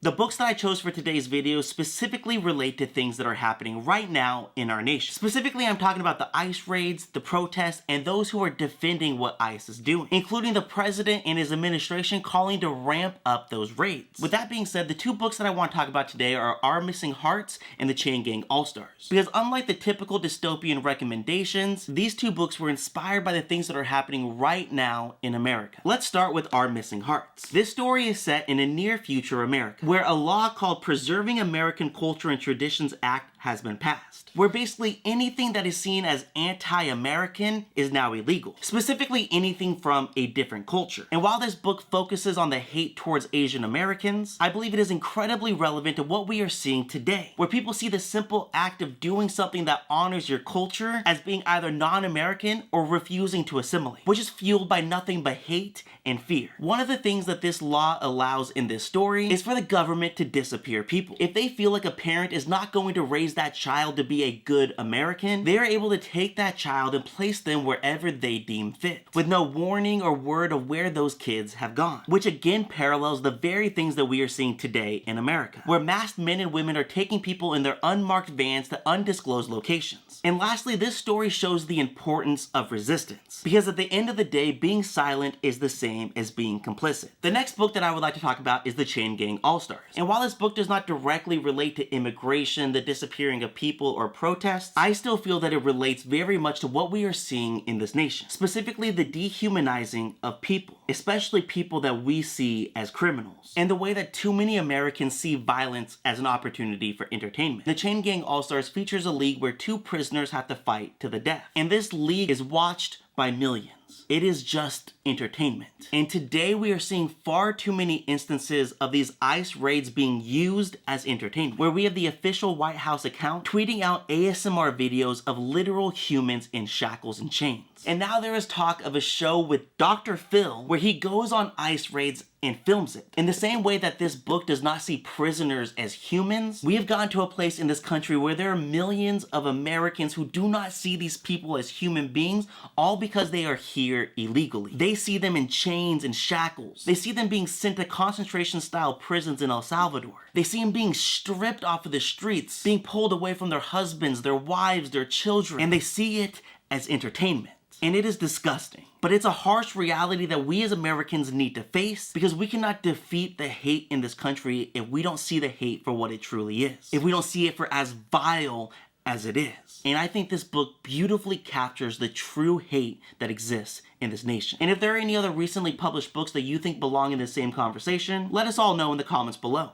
The books that I chose for today's video specifically relate to things that are happening right now in our nation. Specifically, I'm talking about the ICE raids, the protests, and those who are defending what ICE is doing, including the president and his administration calling to ramp up those raids. With that being said, the two books that I want to talk about today are Our Missing Hearts and The Chain Gang All-Stars. Because unlike the typical dystopian recommendations, these two books were inspired by the things that are happening right now in America. Let's start with Our Missing Hearts. This story is set in a near future America, where a law called Preserving American Culture and Traditions Act has been passed, where basically anything that is seen as anti-American is now illegal, specifically anything from a different culture. And while this book focuses on the hate towards Asian Americans, I believe it is incredibly relevant to what we are seeing today, where people see the simple act of doing something that honors your culture as being either non-American or refusing to assimilate, which is fueled by nothing but hate and fear. One of the things that this law allows in this story is for the government to disappear people. If they feel like a parent is not going to raise that child to be a good American, they are able to take that child and place them wherever they deem fit, with no warning or word of where those kids have gone, which again parallels the very things that we are seeing today in America, where masked men and women are taking people in their unmarked vans to undisclosed locations. And lastly, this story shows the importance of resistance, because at the end of the day, being silent is the same as being complicit. The next book that I would like to talk about is The Chain Gang All-Stars. And while this book does not directly relate to immigration, the disappearance of people, or protests, I still feel that it relates very much to what we are seeing in this nation, specifically the dehumanizing of people, especially people that we see as criminals, and the way that too many Americans see violence as an opportunity for entertainment. The Chain Gang All-Stars features a league where two prisoners have to fight to the death, and this league is watched by millions. It is just entertainment. And today we are seeing far too many instances of these ICE raids being used as entertainment, where we have the official White House account tweeting out ASMR videos of literal humans in shackles and chains. And now there is talk of a show with Dr. Phil where he goes on ICE raids and films it. In the same way that this book does not see prisoners as humans, we have gotten to a place in this country where there are millions of Americans who do not see these people as human beings, all because they are here illegally. They see them in chains and shackles. They see them being sent to concentration-style prisons in El Salvador. They see them being stripped off of the streets, being pulled away from their husbands, their wives, their children, and they see it as entertainment. And it is disgusting. But it's a harsh reality that we as Americans need to face, because we cannot defeat the hate in this country if we don't see the hate for what it truly is. If we don't see it for as vile as it is. And I think this book beautifully captures the true hate that exists in this nation. And if there are any other recently published books that you think belong in the same conversation, let us all know in the comments below.